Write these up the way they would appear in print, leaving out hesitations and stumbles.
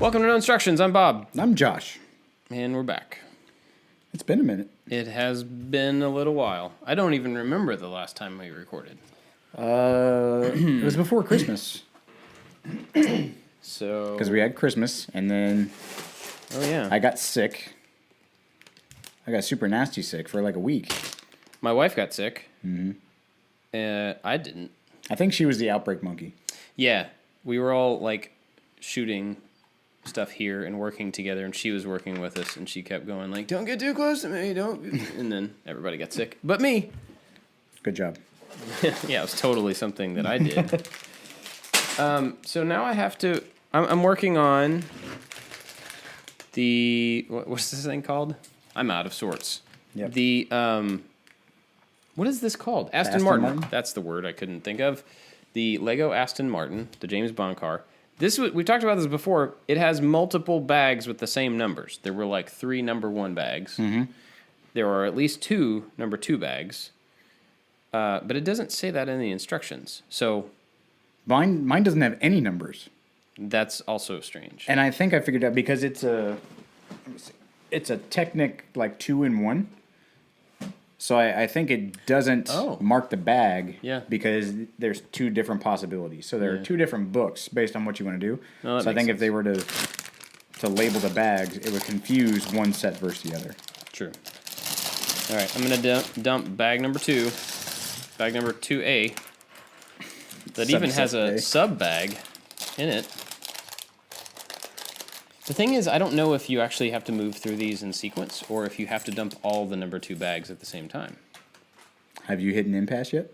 Welcome to No Instructions. I'm Bob. I'm Josh. And we're back. It's been a minute. It has been a little while. I don't even remember the last time we recorded. It was before Christmas. So... Because we had Christmas, and then... Oh, yeah. I got sick. I got super nasty sick for like a week. My wife got sick. Mm-hmm. I didn't. I think she was the outbreak monkey. Yeah. We were all, like, shooting stuff here and working together, and she was working with us, and she kept going, like, don't get too close to me, don't... And then everybody got sick. But me. Good job. Yeah, it was totally something that I did. So now I have to... I'm working on the... What's this thing called? I'm out of sorts. Yep. The... What is this called? Aston Martin. That's the word I couldn't think of. The Lego Aston Martin, the James Bond car. We've talked about this before. It has multiple bags with the same numbers. There were like 3 number 1 bags. Mm-hmm. There are at least 2 number 2 bags. But it doesn't say that in the instructions. So Mine doesn't have any numbers. that's also strange. And I think I figured out because it's a Technic like 2-in-1. So I think it doesn't mark the bag because there's 2 different possibilities. So there are 2 different books based on what you want to do. Oh, so I think if they were to label the bags, it would confuse one set versus the other. True. All right, I'm going to dump bag number 2, bag number 2A, that even has a sub-bag in it. The thing is, I don't know if you actually have to move through these in sequence or if you have to dump all the number 2 bags at the same time. Have you hit an impasse yet?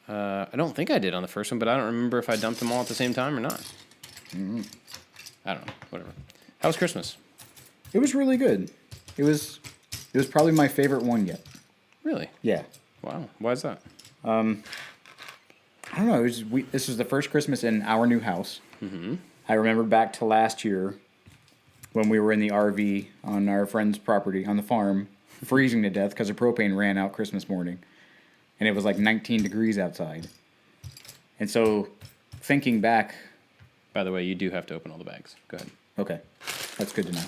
I don't think I did on the first one, but I don't remember if I dumped them all at the same time or not. Mm-hmm. I don't know. Whatever. How was Christmas? It was really good. It was probably my favorite one yet. Really? Yeah. Wow. Why is that? I don't know. This was the first Christmas in our new house. Mm-hmm. I remember back to last year when we were in the RV on our friend's property on the farm, freezing to death because the propane ran out Christmas morning. And it was like 19 degrees outside. And so thinking back... By the way, you do have to open all the bags. Go ahead. Okay. That's good to know.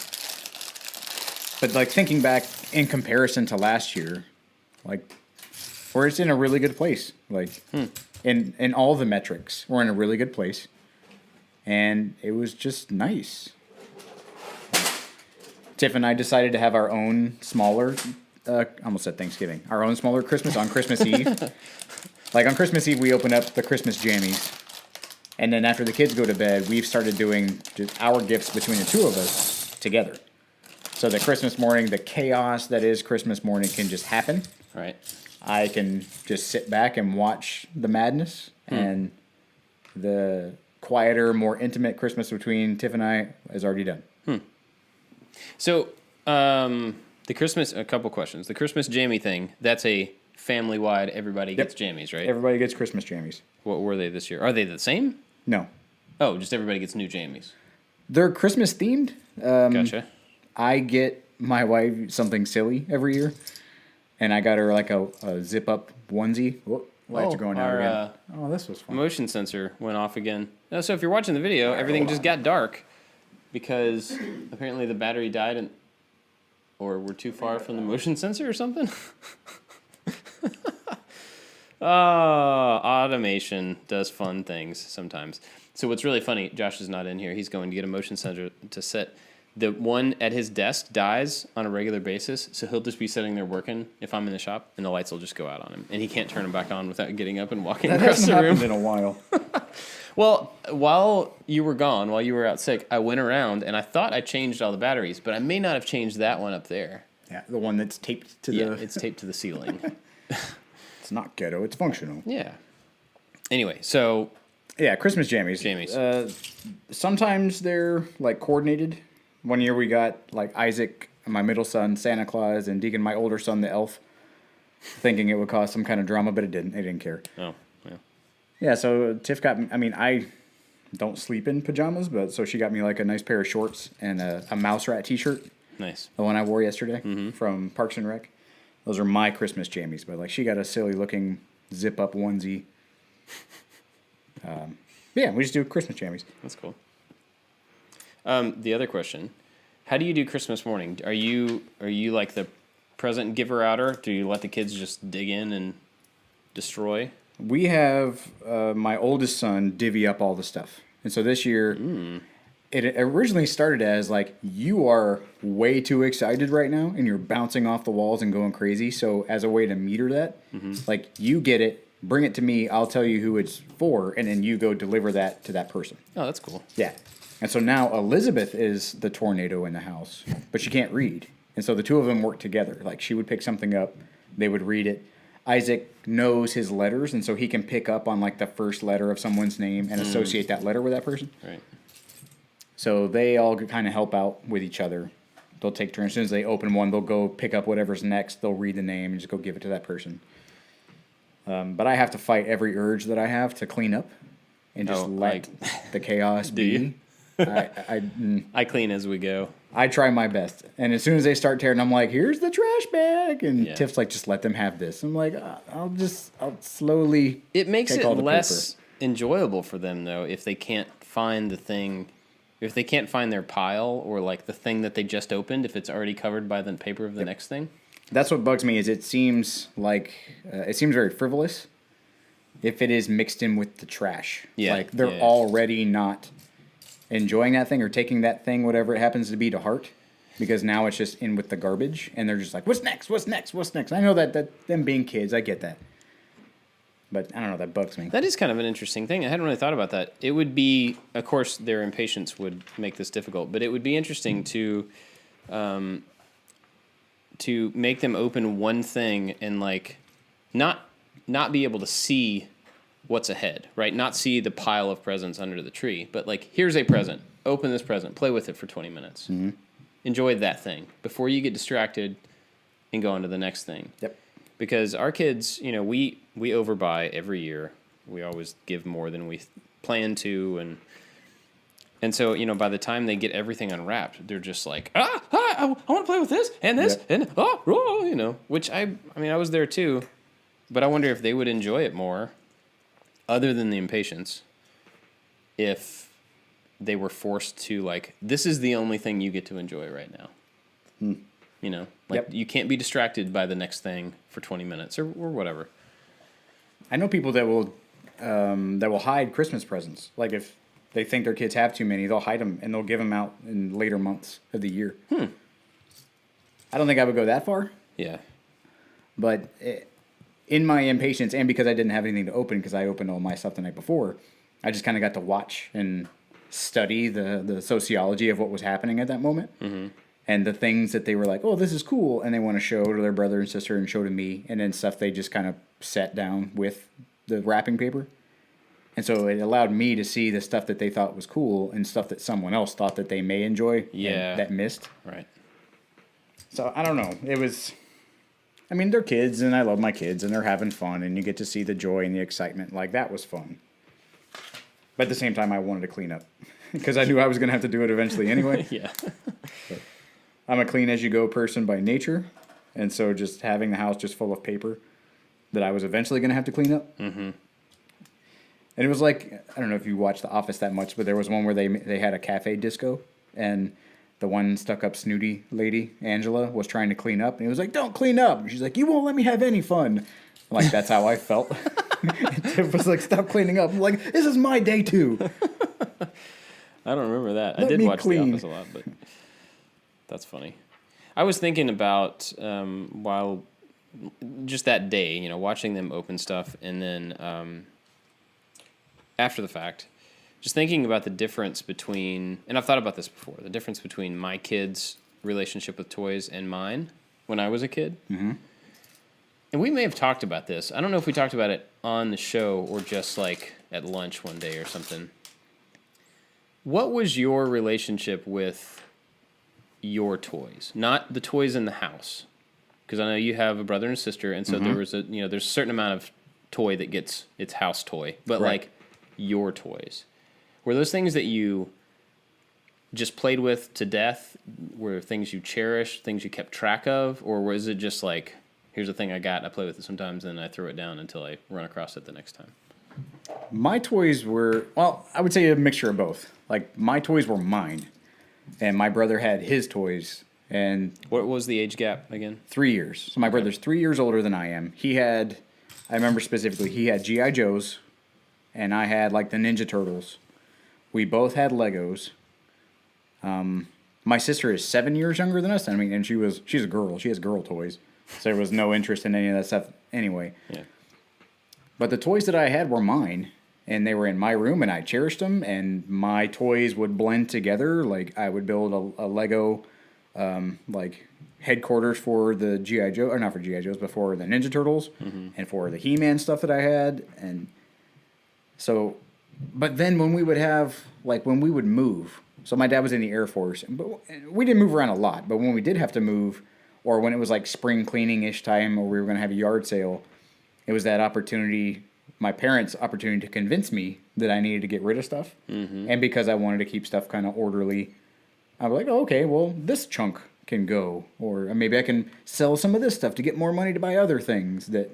But like thinking back in comparison to last year, like where it's in a really good place. Like in all the metrics, we're in a really good place. And it was just nice. Tiff and I decided to have our own smaller, I almost said Thanksgiving, our own smaller Christmas on Christmas Eve. Like on Christmas Eve, we open up the Christmas jammies. And then after the kids go to bed, we've started doing just our gifts between the 2 of us together. So that Christmas morning, the chaos that is Christmas morning can just happen. Right. I can just sit back and watch the madness and the quieter, more intimate Christmas between Tiff and I is already done. So, the Christmas, a couple questions. The Christmas jammy thing, that's a family-wide, everybody gets jammies, right? Everybody gets Christmas jammies. What were they this year? Are they the same? No. Oh, just everybody gets new jammies. They're Christmas themed. Gotcha. I get my wife something silly every year. And I got her like a zip-up onesie. Whoop, lights are going out again. Oh, this was fun. Motion sensor went off again. So if you're watching the video, everything just got dark because apparently the battery died or we're too far from the motion sensor or something. Automation does fun things sometimes. So what's really funny, Josh is not in here. He's going to get a motion sensor to set. The one at his desk dies on a regular basis, so he'll just be sitting there working if I'm in the shop, and the lights will just go out on him. And he can't turn them back on without getting up and walking across the room. That hasn't happened in a while. Well, while you were gone, while you were out sick, I went around, and I thought I changed all the batteries, but I may not have changed that one up there. Yeah, the one that's taped to the... Yeah, it's taped to the ceiling. It's not ghetto, it's functional. Yeah. Anyway, so... Yeah, Christmas jammies. Sometimes they're, like, coordinated. One year we got, like, Isaac, my middle son, Santa Claus, and Deacon, my older son, the elf, thinking it would cause some kind of drama, but it didn't. They didn't care. Oh, yeah. Yeah, so Tiff got... I mean, I don't sleep in pajamas, but so she got me, like, a nice pair of shorts and a mouse rat t-shirt. Nice. The one I wore yesterday from Parks and Rec. Those are my Christmas jammies, but, like, she got a silly-looking zip-up onesie. Yeah, we just do Christmas jammies. That's cool. The other question: how do you do Christmas morning? Are you like the present giver outer? Do you let the kids just dig in and destroy? We have my oldest son divvy up all the stuff. And so this year, it originally started as like, you are way too excited right now and you're bouncing off the walls and going crazy. So as a way to meter that, like, you get it, bring it to me, I'll tell you who it's for, and then you go deliver that to that person. Oh, that's cool. Yeah. And so now Elizabeth is the tornado in the house, but she can't read. And so the two of them work together. Like, she would pick something up, they would read it. Isaac knows his letters, and so he can pick up on like the first letter of someone's name and associate that letter with that person. Right. So they all kind of help out with each other. They'll take turns. As soon as they open one, they'll go pick up whatever's next. They'll read the name and just go give it to that person. But I have to fight every urge that I have to clean up and just let the chaos be. You? I clean as we go. I try my best. And as soon as they start tearing, I'm like, here's the trash bag. And Tiff's like, just let them have this. I'm like, I'll slowly. It makes take it all the less paper. enjoyable for them, though, if they can't find the thing, if they can't find their pile or like the thing that they just opened, if it's already covered by the paper of the next thing. That's what bugs me is it seems like, it seems very frivolous if it is mixed in with the trash. Yeah. Like they're already not enjoying that thing or taking that thing, whatever it happens to be, to heart, because now it's just in with the garbage and they're just like, what's next? What's next? What's next? I know that them being kids, I get that. But I don't know, that bugs me. That is kind of an interesting thing. I hadn't really thought about that. It would be, of course, their impatience would make this difficult, but it would be interesting to make them open one thing and like not be able to see what's ahead, right? Not see the pile of presents under the tree, but like, here's a present. Open this present. Play with it for 20 minutes. Mm-hmm. Enjoy that thing before you get distracted and go on to the next thing. Yep. Because our kids, we overbuy every year. We always give more than we plan to, and so by the time they get everything unwrapped, they're just like, I want to play with this and this and which I was there too, but I wonder if they would enjoy it more, other than the impatience, if they were forced to like, this is the only thing you get to enjoy right now. You can't be distracted by the next thing for 20 minutes or whatever. I know people that will hide Christmas presents. Like if they think their kids have too many, they'll hide them and they'll give them out in later months of the year. I don't think I would go that far. Yeah. But in my impatience, and because I didn't have anything to open, because I opened all my stuff the night before, I just kind of got to watch and study the sociology of what was happening at that moment. Mm-hmm. And the things that they were like, oh, this is cool, and they want to show to their brother and sister and show to me, and then stuff they just kind of set down with the wrapping paper. And so it allowed me to see the stuff that they thought was cool and stuff that someone else thought that they may enjoy that missed. Right. So I don't know. It was, they're kids, and I love my kids, and they're having fun, and you get to see the joy and the excitement. Like, that was fun. But at the same time, I wanted to clean up because I knew I was going to have to do it eventually anyway. Yeah. But I'm a clean-as-you-go person by nature, and so just having the house just full of paper that I was eventually going to have to clean up. Mm-hmm. And it was like, I don't know if you watch The Office that much, but there was one where they had a cafe disco, and the one stuck-up snooty lady, Angela, was trying to clean up, and he was like, don't clean up. And she's like, you won't let me have any fun. Like, that's how I felt. It was like, stop cleaning up. I'm like, this is my day, too. I don't remember that. I did watch The Office a lot, but that's funny. I was thinking about, while just that day, watching them open stuff, and then after the fact, just thinking about the difference between, and I've thought about this before, the difference between my kids' relationship with toys and mine when I was a kid. Mm-hmm. And we may have talked about this. I don't know if we talked about it on the show or just like at lunch one day or something. What was your relationship with your toys? Not the toys in the house. Because I know you have a brother and sister, and so there was there's a certain amount of toy that gets its house toy. But like your toys. Were those things that you just played with to death? Were things you cherished, things you kept track of? Or was it just like, here's the thing I got, I play with it sometimes, and I throw it down until I run across it the next time? My toys were, I would say a mixture of both. Like, my toys were mine. and my brother had his toys. And What was the age gap again? 3 years. So my brother's 3 years older than I am. I remember specifically, he had G.I. Joes, and I had like the Ninja Turtles. We both had Legos. My sister is 7 years younger than us. I mean, and she's a girl. She has girl toys. So there was no interest in any of that stuff anyway. Yeah. But the toys that I had were mine, and they were in my room, and I cherished them, and my toys would blend together. Like, I would build a Lego, like, headquarters for the G.I. Joe, or not for G.I. Joes, but for the Ninja Turtles, and for the He-Man stuff that I had, and so, but then when we would move, so my dad was in the Air Force, but we didn't move around a lot, but when we did have to move, or when it was like spring cleaning-ish time, or we were going to have a yard sale, it was that opportunity, my parents' opportunity to convince me that I needed to get rid of stuff. Mm-hmm. And because I wanted to keep stuff kind of orderly, I was like, oh, okay, well, this chunk can go. Or maybe I can sell some of this stuff to get more money to buy other things. That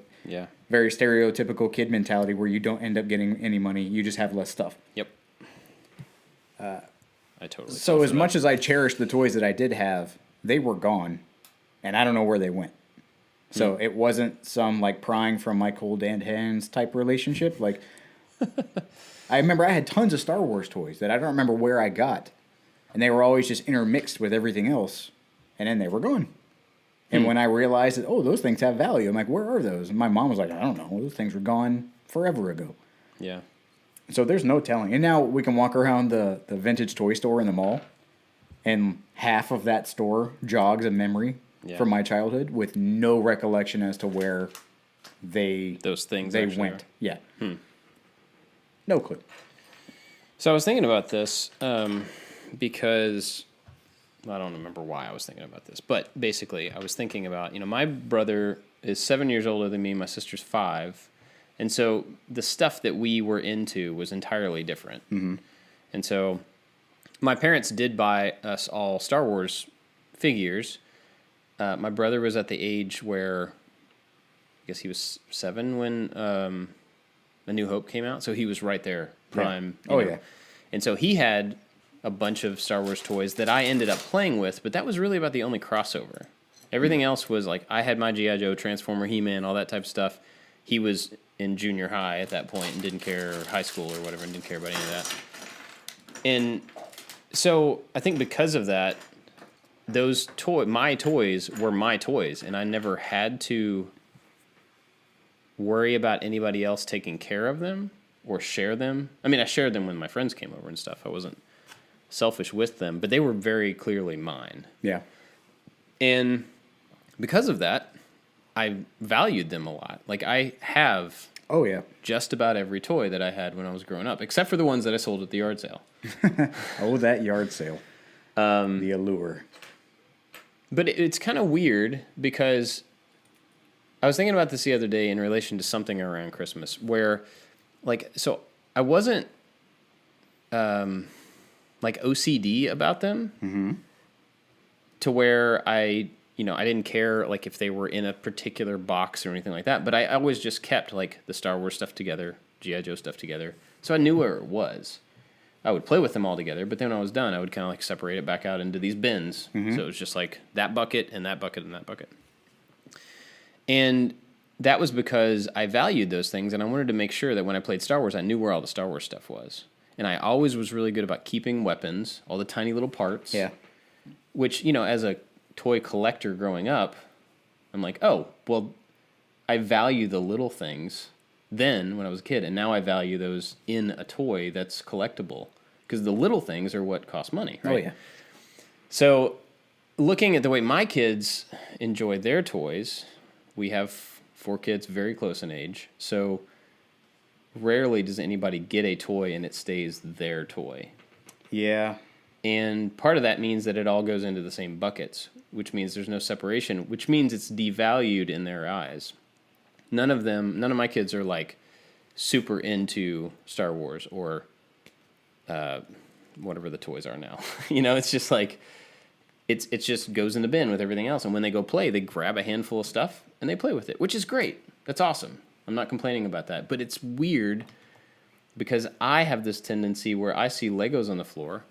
very stereotypical kid mentality where you don't end up getting any money. You just have less stuff. Yep. I totally. So as much as I cherished the toys that I did have, they were gone. And I don't know where they went. So it wasn't some like prying from my cold dead hands type relationship. Like, I remember I had tons of Star Wars toys that I don't remember where I got. And they were always just intermixed with everything else. And then they were gone. And when I realized that, oh, those things have value, I'm like, where are those? And my mom was like, I don't know. Those things were gone forever ago. Yeah. So there's no telling. And now we can walk around the vintage toy store in the mall. And half of that store jogs a memory from my childhood with no recollection as to where those things went. Yeah. No clue. So I was thinking about this because I don't remember why I was thinking about this, but basically I was thinking about, my brother is 7 years older than me, my sister's 5, and so the stuff that we were into was entirely different. Mm-hmm. And so my parents did buy us all Star Wars figures. My brother was at the age where, I guess he was 7 when A New Hope came out, so he was right there, prime. Yeah. Yeah. And so he had a bunch of Star Wars toys that I ended up playing with, but that was really about the only crossover. Everything else was like, I had my G.I. Joe, Transformer, He-Man, all that type of stuff. He was in junior high at that point and didn't care, or high school or whatever, and didn't care about any of that. And so I think because of that, my toys were my toys, and I never had to worry about anybody else taking care of them or share them. I mean, I shared them when my friends came over and stuff. I wasn't selfish with them, but they were very clearly mine. Yeah. And because of that, I valued them a lot. Like, I have just about every toy that I had when I was growing up, except for the ones that I sold at the yard sale. Oh, that yard sale. The allure. But it's kind of weird because I was thinking about this the other day in relation to something around Christmas where, so I wasn't OCD about them to where I didn't care if they were in a particular box or anything like that. But I always just kept the Star Wars stuff together, G.I. Joe stuff together, so I knew where it was. I would play with them all together, but then when I was done, I would kind of separate it back out into these bins. Mm-hmm. So it was just that bucket and that bucket and that bucket. And that was because I valued those things, and I wanted to make sure that when I played Star Wars, I knew where all the Star Wars stuff was. And I always was really good about keeping weapons, all the tiny little parts. Yeah. Which, as a toy collector growing up, I'm like, oh, well, I value the little things then when I was a kid, and now I value those in a toy that's collectible, because the little things are what cost money, right? Oh, yeah. So looking at the way my kids enjoy their toys, we have 4 kids very close in age, so rarely does anybody get a toy and it stays their toy. Yeah. And part of that means that it all goes into the same buckets, which means there's no separation, which means it's devalued in their eyes. None of my kids are super into Star Wars or whatever the toys are now. It's just it just goes in the bin with everything else. And when they go play, they grab a handful of stuff and they play with it, which is great. That's awesome. I'm not complaining about that. But it's weird because I have this tendency where I see Legos on the floor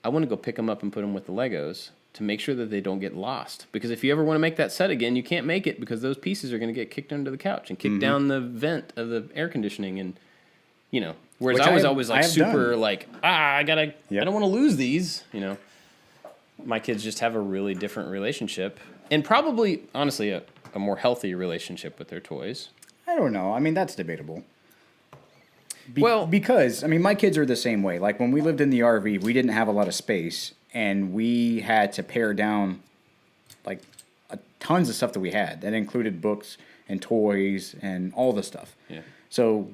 I want to go pick them up and put them with the Legos to make sure that they don't get lost. Because if you ever want to make that set again, you can't make it because those pieces are going to get kicked under the couch and kicked down the vent of the air conditioning. And, whereas I was always like super like, I don't want to lose these, My kids just have a really different relationship and probably, honestly, a more healthy relationship with their toys. I don't know. I mean, that's debatable. Because, my kids are the same way. Like, when we lived in the RV, we didn't have a lot of space, and we had to pare down, like, tons of stuff that we had. That included books and toys and all the stuff. Yeah. So,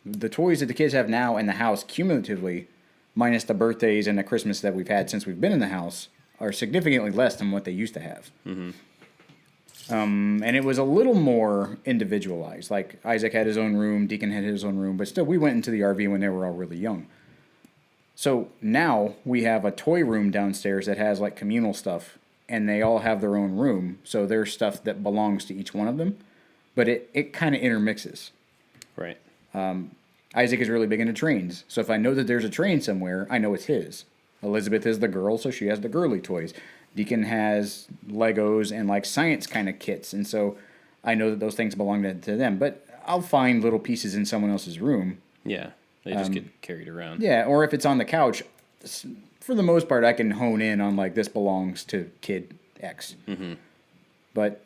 the toys that the kids have now in the house, cumulatively, minus the birthdays and the Christmas that we've had since we've been in the house, are significantly less than what they used to have. Mm-hmm. And it was a little more individualized. Like, Isaac had his own room, Deacon had his own room, but still, we went into the RV when they were all really young. So now we have a toy room downstairs that has, like, communal stuff, and they all have their own room. So there's stuff that belongs to each one of them, but it kind of intermixes. Right. Isaac is really big into trains. So if I know that there's a train somewhere, I know it's his. Elizabeth is the girl, so she has the girly toys. Deacon has Legos and, like, science kind of kits, and so I know that those things belong to them. But I'll find little pieces in someone else's room. Yeah, they just get carried around. Yeah, or if it's on the couch, for the most part, I can hone in on, like, this belongs to kid X. Mm-hmm. But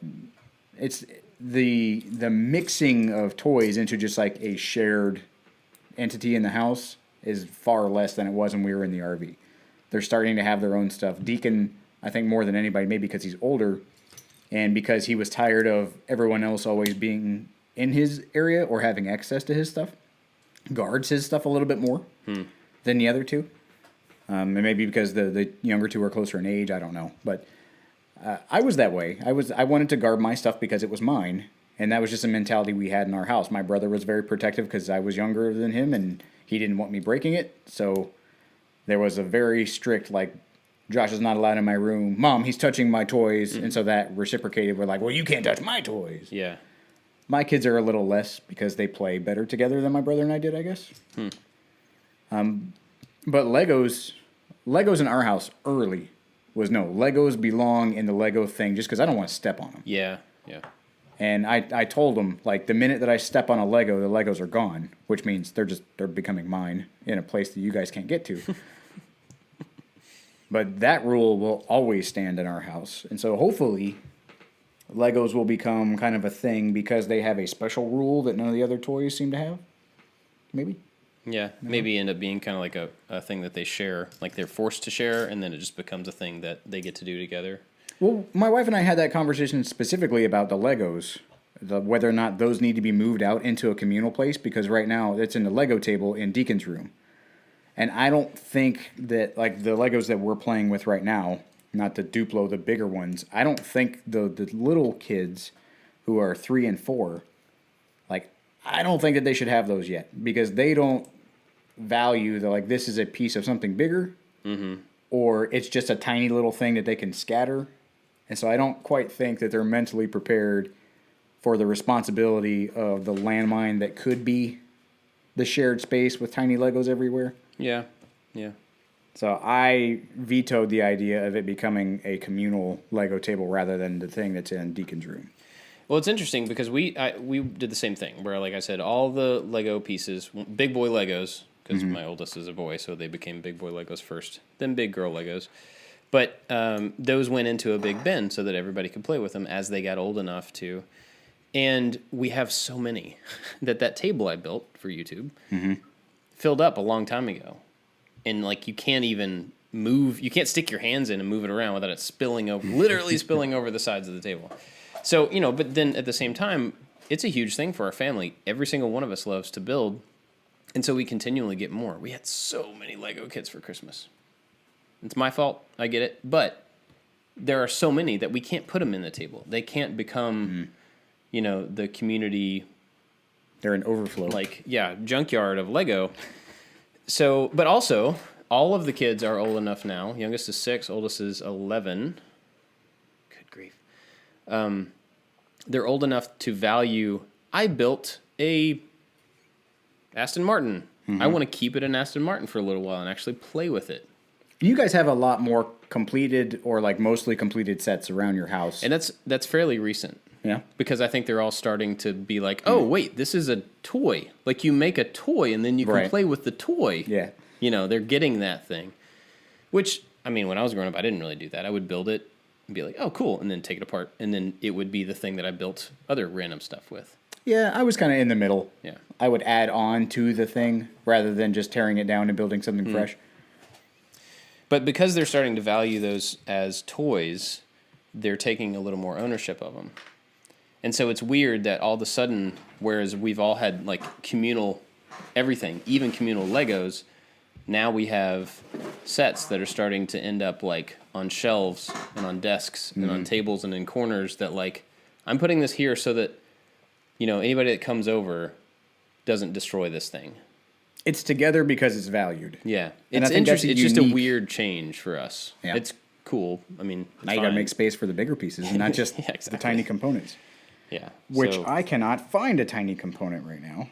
it's the mixing of toys into just, like, a shared entity in the house is far less than it was when we were in the RV. They're starting to have their own stuff. Deacon, I think more than anybody, maybe because he's older and because he was tired of everyone else always being in his area or having access to his stuff, guards his stuff a little bit more than the other two. And maybe because the younger two are closer in age, I don't know. But I was that way. I wanted to guard my stuff because it was mine, and that was just a mentality we had in our house. My brother was very protective because I was younger than him, and he didn't want me breaking it, so there was a very strict, like, Josh is not allowed in my room. Mom, he's touching my toys. And so that reciprocated. We're like, well, you can't touch my toys. Yeah. My kids are a little less because they play better together than my brother and I did, I guess. But Legos in our house early was no. Legos belong in the Lego thing just because I don't want to step on them. Yeah, yeah. And I told them, like, the minute that I step on a Lego, the Legos are gone, which means they're becoming mine in a place that you guys can't get to. But that rule will always stand in our house. And so hopefully Legos will become kind of a thing because they have a special rule that none of the other toys seem to have. Maybe. Yeah, maybe end up being kind of like a thing that they share. Like they're forced to share, and then it just becomes a thing that they get to do together. Well, my wife and I had that conversation specifically about the Legos, whether or not those need to be moved out into a communal place, because right now it's in the Lego table in Deacon's room. And I don't think that, like, the Legos that we're playing with right now, not the Duplo, the bigger ones, I don't think the little kids who are 3 and 4, like, I don't think that they should have those yet, because they don't value the, like, this is a piece of something bigger, or it's just a tiny little thing that they can scatter. And so I don't quite think that they're mentally prepared for the responsibility of the landmine that could be the shared space with tiny Legos everywhere. Yeah, yeah. So I vetoed the idea of it becoming a communal Lego table rather than the thing that's in Deacon's room. Well, it's interesting because we did the same thing where, like I said, all the Lego pieces, big boy Legos, because my oldest is a boy, so they became big boy Legos first, then big girl Legos. But those went into a big bin so that everybody could play with them as they got old enough to. And we have so many that table I built for YouTube filled up a long time ago. And, like, you can't even move, you can't stick your hands in and move it around without it spilling over, literally spilling over the sides of the table. So, but then at the same time, it's a huge thing for our family. Every single one of us loves to build. And so we continually get more. We had so many Lego kits for Christmas. It's my fault. I get it. But there are so many that we can't put them in the table. They can't become, the community. They're an overflow. Like, yeah, junkyard of Lego. So, but also, all of the kids are old enough now. Youngest is 6, oldest is 11. Good grief. They're old enough to value, I built a Aston Martin. I want to keep it an Aston Martin for a little while and actually play with it. You guys have a lot more completed or like mostly completed sets around your house. And that's fairly recent. Yeah. Because I think they're all starting to be like, oh, wait, this is a toy. Like, you make a toy, and then you can play with the toy. Yeah. You know, they're getting that thing. Which, I mean, when I was growing up, I didn't really do that. I would build it and be like, oh, cool, and then take it apart. And then it would be the thing that I built other random stuff with. Yeah, I was kind of in the middle. Yeah. I would add on to the thing rather than just tearing it down and building something fresh. But because they're starting to value those as toys, they're taking a little more ownership of them. And so it's weird that all of a sudden, whereas we've all had like communal everything, even communal Legos, now we have sets that are starting to end up like on shelves and on desks and on tables and in corners that like, I'm putting this here so that, you know, anybody that comes over doesn't destroy this thing. It's together because it's valued. Yeah. And It's I think that's interesting. It's just a weird change for us. Yeah. It's cool. I mean, Now you got to make space for the bigger pieces and not just Yeah, exactly. the tiny components. Yeah. Which So- I cannot find a tiny component right now.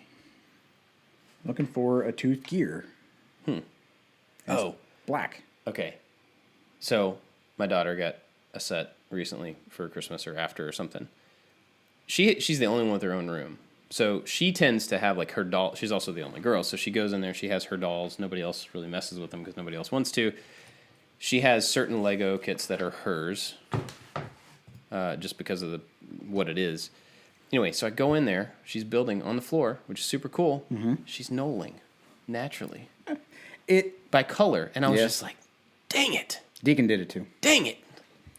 Looking for a tooth gear. Oh, Black. okay. So my daughter got a set recently for Christmas or after or something. She's the only one with her own room. So she tends to have like her doll. She's also the only girl. So she goes in there. She has her dolls. Nobody else really messes with them because nobody else wants to. She has certain Lego kits that are hers, just because of what it is. Anyway, so I go in there. She's building on the floor, which is super cool. She's knolling naturally by color, and I was just like, "Dang it, Deacon did it too. dang it!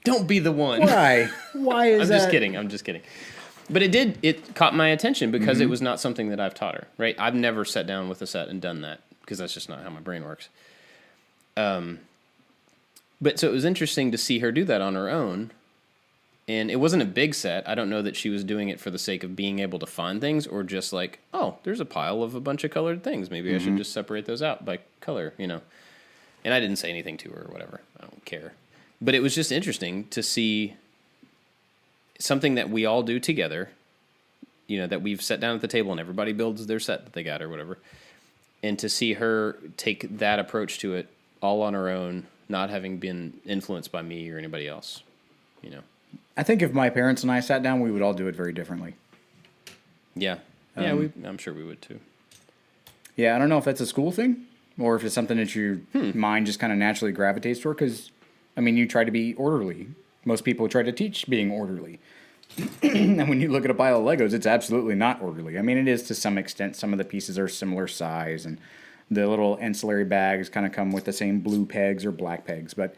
Don't be the one." Why? Why is I'm that? just kidding. But it caught my attention because it was not something that I've taught her, right? I've never sat down with a set and done that because that's just not how my brain works. But so it was interesting to see her do that on her own. And it wasn't a big set. I don't know that she was doing it for the sake of being able to find things or just like, oh, there's a pile of a bunch of colored things. Maybe I should just separate those out by color, you know. And I didn't say anything to her or whatever. I don't care. But it was just interesting to see something that we all do together, you know, that we've sat down at the table and everybody builds their set that they got or whatever. And to see her take that approach to it all on her own, not having been influenced by me or anybody else, you know. I think if my parents and I sat down, we would all do it very differently. Yeah. Yeah, I'm sure we would too. Yeah, I don't know if that's a school thing or if it's something that your mind just kind of naturally gravitates toward because, I mean, you try to be orderly. Most people try to teach being orderly. And when you look at a pile of Legos, it's absolutely not orderly. I mean, it is to some extent. Some of the pieces are similar size, and the little ancillary bags kind of come with the same blue pegs or black pegs. But,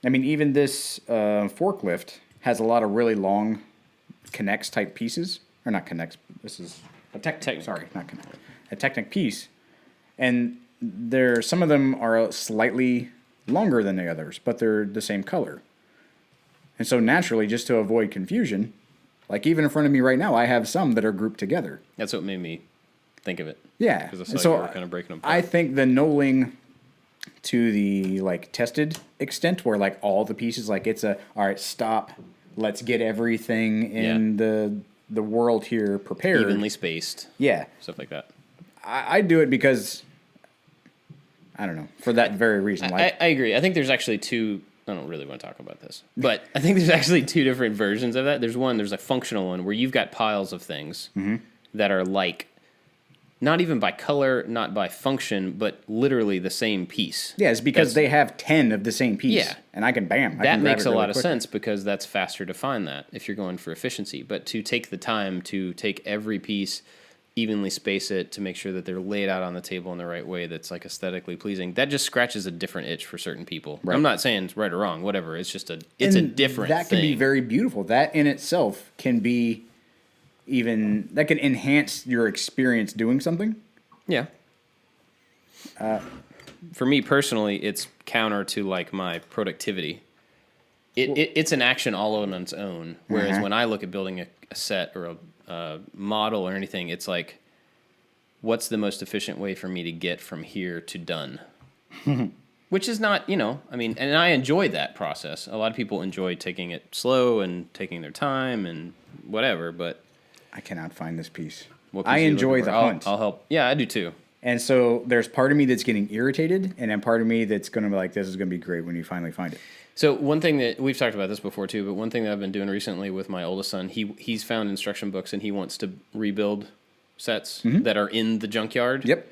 I mean, even this forklift has a lot of really long connects type pieces. Or not connects, this is a Technic. Sorry, not connect. A Technic piece. And some of them are slightly longer than the others, but they're the same color. And so naturally, just to avoid confusion, like even in front of me right now, I have some that are grouped together. That's what made me think of it. Yeah. Because I saw you were kind of breaking them apart. I think the knolling to the like tested extent where like all the pieces, like it's all right, stop, let's get everything in the world here prepared. Evenly spaced. Yeah. Stuff like that. I do it because, I don't know, for that very reason. I agree. I think there's actually two. I don't really want to talk about this, but I think there's actually two different versions of that. There's a functional one where you've got piles of things that are like, not even by color, not by function, but literally the same piece. Yeah, it's because they have 10 of the same piece. Yeah. And I can, bam. That makes a lot of sense because that's faster to find that if you're going for efficiency. But to take the time to take every piece, evenly space it to make sure that they're laid out on the table in the right way that's like aesthetically pleasing, that just scratches a different itch for certain people. Right. I'm not saying it's right or wrong, whatever. It's just a different thing. That can be very beautiful. That in itself can be that can enhance your experience doing something. Yeah. For me personally, it's counter to like my productivity. It's an action all on its own. Whereas when I look at building a set or a model or anything, it's like, what's the most efficient way for me to get from here to done? Which is not, I mean, and I enjoy that process. A lot of people enjoy taking it slow and taking their time and whatever, but I cannot find this piece. what piece I are you enjoy looking for? the hunt. I'll help. Yeah, I do too. And so there's part of me that's getting irritated, and then part of me that's going to be like, this is going to be great when you finally find it. So one thing that we've talked about this before too, but one thing that I've been doing recently with my oldest son, he's found instruction books and he wants to rebuild sets that are in the junkyard. Yep.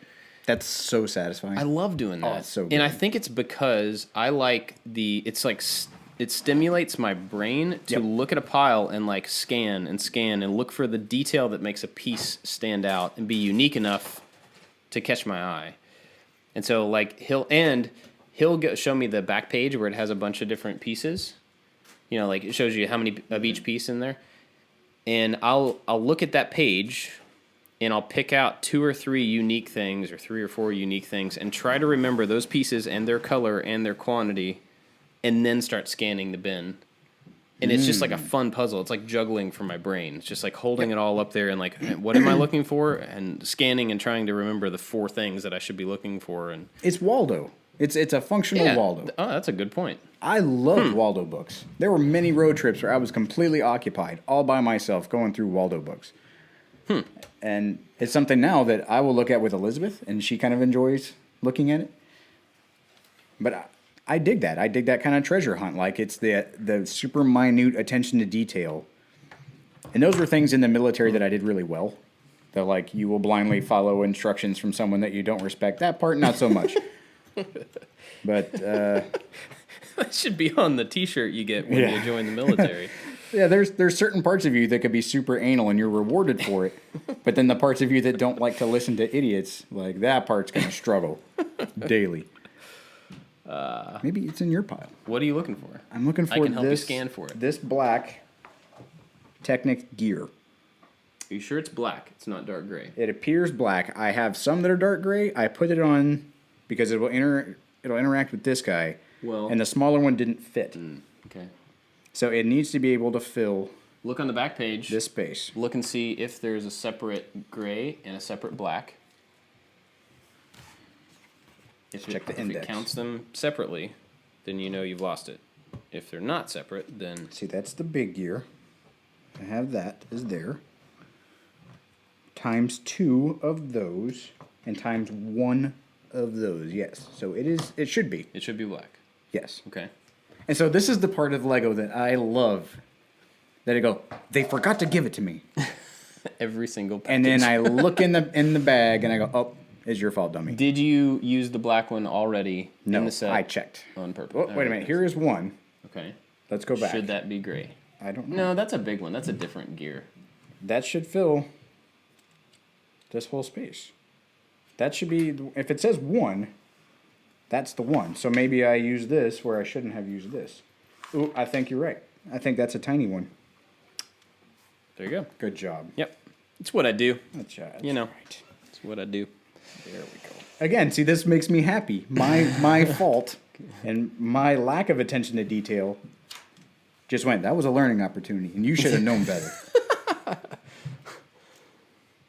That's so satisfying. I love doing that. Oh, it's so good. And I think it's because I like it stimulates my brain to look at a pile and like scan and look for the detail that makes a piece stand out and be unique enough to catch my eye. And so like he'll show me the back page where it has a bunch of different pieces. You know, like it shows you how many of each piece in there. And I'll look at that page and I'll pick out 2 or 3 unique things or 3 or 4 unique things and try to remember those pieces and their color and their quantity and then start scanning the bin. And it's just like a fun puzzle. It's like juggling for my brain. It's just like holding it all up there and like, what am I looking for? And scanning and trying to remember the 4 things that I should be looking for. And it's Waldo. It's a functional Waldo. Oh, that's a good point. I loved Waldo books. There were many road trips where I was completely occupied, all by myself, going through Waldo books. And it's something now that I will look at with Elizabeth, and she kind of enjoys looking at it. But I dig that. I dig that kind of treasure hunt. Like, it's the super minute attention to detail. And those were things in the military that I did really well. That, like, you will blindly follow instructions from someone that you don't respect. That part, not so much. But, that should be on the T-shirt you get when you join the military. Yeah, there's certain parts of you that could be super anal and you're rewarded for it. But then the parts of you that don't like to listen to idiots, like that part's going to struggle daily. Maybe it's in your pile. What are you looking for? I'm looking for I can help you scan for it. This black Technic gear. Are you sure it's black? It's not dark gray. It appears black. I have some that are dark gray. I put it on because it'll interact with this guy. Well, and the smaller one didn't fit. Okay. So it needs to be able to fill. Look on the back page. This space. Look and see if there's a separate gray and a separate black. Check the index. If it counts them separately, then you know you've lost it. If they're not separate, then... See, that's the big gear. I have that is there. Times 2 of those, and times 1 of those, yes. So it should be. It should be black. Yes. Okay. And so this is the part of Lego that I love. That I go, they forgot to give it to me. Every single package. And then I look in the bag and I go, oh, it's your fault, dummy. Did you use the black one already in the set? I checked. On purpose. Oh, wait a minute. Here is one. Okay. Let's go back. Should that be gray? I don't know. No, that's a big one. That's a different gear. That should fill this whole space. That should be, if it says 1, that's the one. So maybe I use this where I shouldn't have used this. Ooh, I think you're right. I think that's a tiny one. There you go. Good job. Yep. It's what I do. That's you know, right. It's what I do. There we go. Again, see, this makes me happy. My fault and my lack of attention to detail just went, that was a learning opportunity, and you should have known better.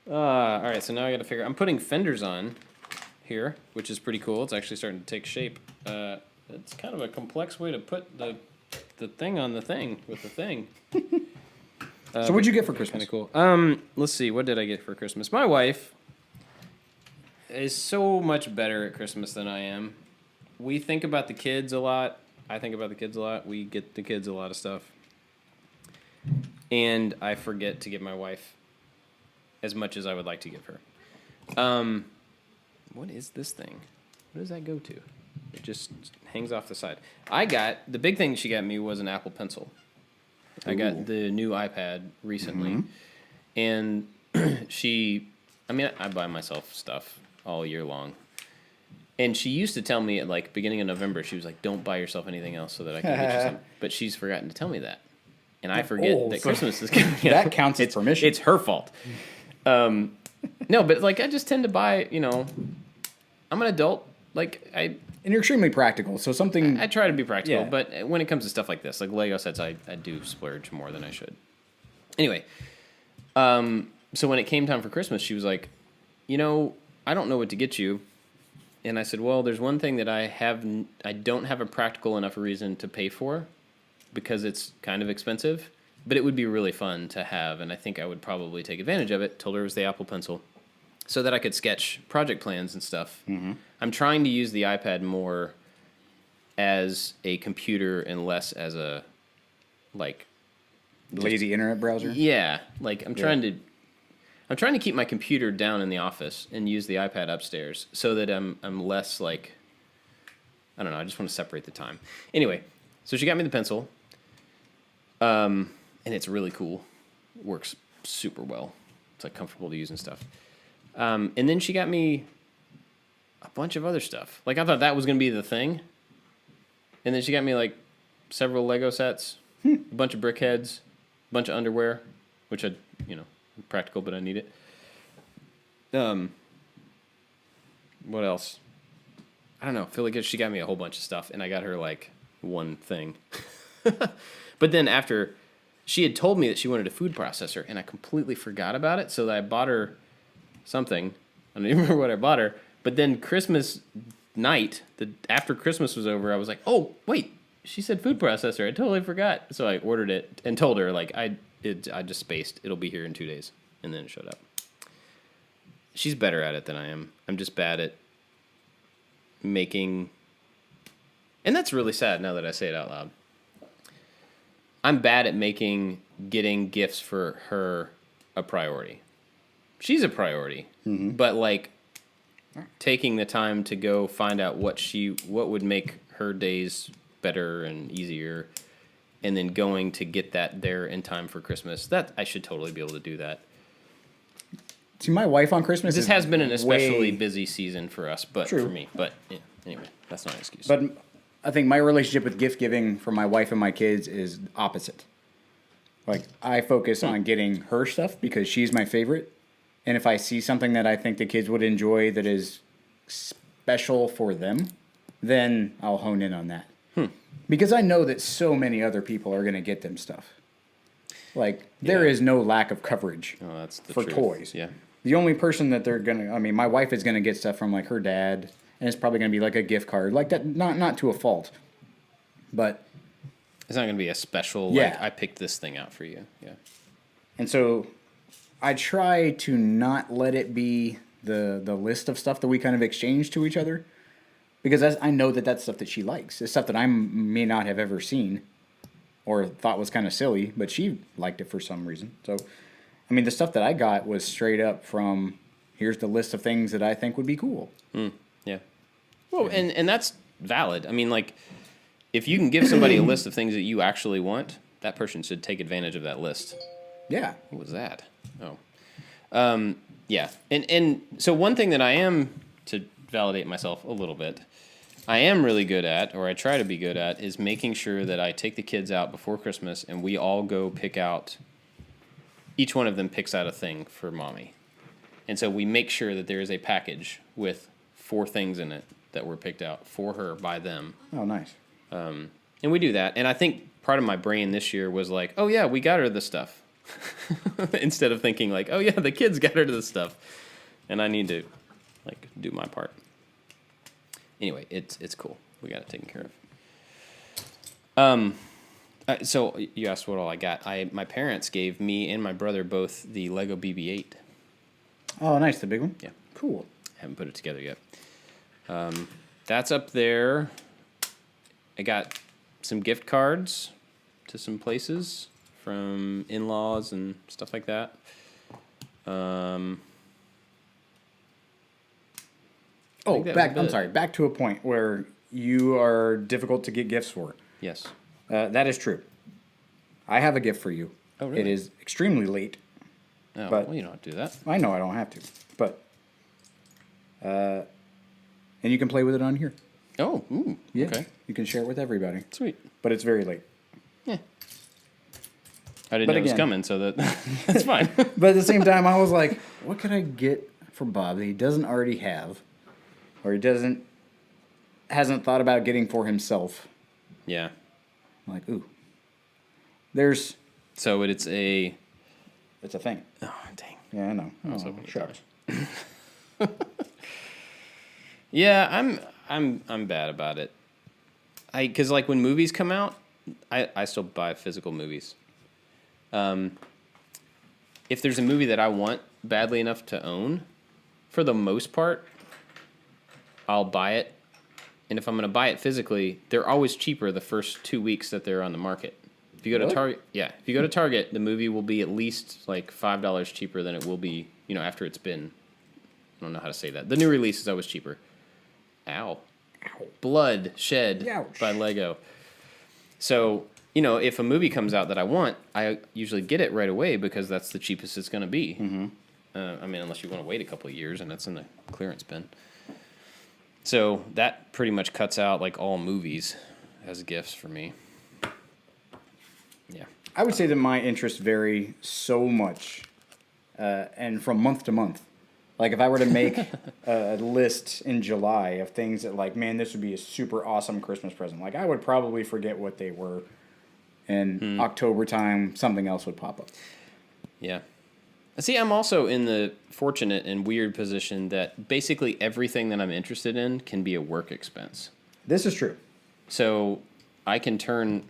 All right, so now I got to figure. I'm putting fenders on here, which is pretty cool. It's actually starting to take shape. It's kind of a complex way to put the thing on the thing with the thing. So what'd you get for Christmas? Kind of cool. Let's see. What did I get for Christmas? My wife is so much better at Christmas than I am. We think about the kids a lot. I think about the kids a lot. We get the kids a lot of stuff. And I forget to get my wife as much as I would like to give her. What is this thing? What does that go to? It just hangs off the side. The big thing she got me was an Apple Pencil. I got the new iPad recently. And I buy myself stuff all year long. And she used to tell me at like beginning of November, she was like, don't buy yourself anything else so that I can get you something. But she's forgotten to tell me that. And I forget that Christmas is coming. That counts as permission. It's her fault. No, but like I just tend to buy, I'm an adult. Like and you're extremely practical, so something... I try to be practical, but when it comes to stuff like this, like Lego sets, I do splurge more than I should. Anyway, so when it came time for Christmas, she was like, I don't know what to get you. And I said, well, there's one thing that I don't have a practical enough reason to pay for because it's kind of expensive, but it would be really fun to have, and I think I would probably take advantage of it. Told her it was the Apple Pencil. so that I could sketch project plans and stuff. Mm-hmm. I'm trying to use the iPad more as a computer and less as a, like... Lazy internet browser? Yeah, like I'm trying to keep my computer down in the office and use the iPad upstairs so that I'm less like, I don't know, I just want to separate the time. Anyway, so she got me the pencil, and it's really cool. Works super well. It's like comfortable to use and stuff. And then she got me a bunch of other stuff. Like I thought that was going to be the thing. And then she got me like several Lego sets, a bunch of brick heads, a bunch of underwear, which I, practical, but I need it. What else? I don't know. I feel like she got me a whole bunch of stuff, and I got her like one thing. But then after, she had told me that she wanted a food processor, and I completely forgot about it. So that I bought her something. I don't even remember what I bought her. But then Christmas night, after Christmas was over, I was like, oh wait, she said food processor. I totally forgot. So I ordered it and told her like I just spaced. It'll be here in 2 days, and then it showed up. She's better at it than I am. I'm just bad at making, and that's really sad now that I say it out loud. I'm bad at getting gifts for her a priority. She's a priority, but like taking the time to go find out what would make her days better and easier, and then going to get that there in time for Christmas. That I should totally be able to do that. See, my wife on Christmas. This has been an especially busy season for us, but for me. But yeah, anyway, that's not an excuse. But I think my relationship with gift giving for my wife and my kids is opposite. Like I focus on getting her stuff because she's my favorite, and if I see something that I think the kids would enjoy that is special for them, then I'll hone in on that. Because I know that so many other people are going to get them stuff. Like, there is no lack of coverage for toys. Yeah. The only person that they're going to... I mean, my wife is going to get stuff from, like, her dad, and it's probably going to be, like, a gift card. Like, that, not to a fault. But... It's not going to be a special, like, I picked this thing out for you. Yeah. And so, I try to not let it be the list of stuff that we kind of exchange to each other. Because I know that that's stuff that she likes. It's stuff that I may not have ever seen or thought was kind of silly, but she liked it for some reason. So, I mean, the stuff that I got was straight up from, here's the list of things that I think would be cool. Yeah. Well, and that's valid. I mean, like, if you can give somebody a list of things that you actually want, that person should take advantage of that list. Yeah. What was that? Oh. Yeah. And so one thing that I am, to validate myself a little bit, I am really good at, or I try to be good at, is making sure that I take the kids out before Christmas and we all go pick out, each one of them picks out a thing for mommy. And so we make sure that there is a package with 4 things in it that were picked out for her by them. Oh, nice. And we do that. And I think part of my brain this year was like, oh yeah, we got her the stuff. Instead of thinking like, oh yeah, the kids got her the stuff. And I need to like do my part. Anyway, it's cool. We got it taken care of. So you asked what all I got. My parents gave me and my brother both the Lego BB-8. Oh, nice, the big one. Yeah, cool. Haven't put it together yet. That's up there. I got some gift cards to some places from in-laws and stuff like that. Back to a point where you are difficult to get gifts for. Yes. That is true. I have a gift for you. Oh, really? It is extremely late. Oh, but well, you don't have to do that. I know I don't have to. But, and you can play with it on here. Oh, ooh, Yeah. okay. You can share it with everybody. Sweet. But it's very late. Yeah. I didn't know it was coming, so that's fine. But at the same time, I was like, what could I get for Bob that he doesn't already have? Or he hasn't thought about getting for himself? Yeah. I'm like, ooh. So it's a thing. Oh, dang. Yeah, I know. I was hoping shucks. Yeah, I'm bad about it. Because like when movies come out, I still buy physical movies. If there's a movie that I want badly enough to own, for the most part, I'll buy it. And if I'm going to buy it physically, they're always cheaper the first 2 weeks that they're on the market. If you go to Target, if you go to Target, the movie will be at least like $5 cheaper than it will be, after it's been. I don't know how to say that. The new release is always cheaper. Ow. Blood shed by Lego. So, if a movie comes out that I want, I usually get it right away because that's the cheapest it's going to be. Mm-hmm. Unless you want to wait a couple of years and it's in the clearance bin. So that pretty much cuts out like all movies as gifts for me. Yeah. I would say that my interests vary so much, and from month to month. Like if I were to make a list in July of things that like, man, this would be a super awesome Christmas present. Like I would probably forget what they were. And October time, something else would pop up. Yeah. See, I'm also in the fortunate and weird position that basically everything that I'm interested in can be a work expense. This is true. So I can turn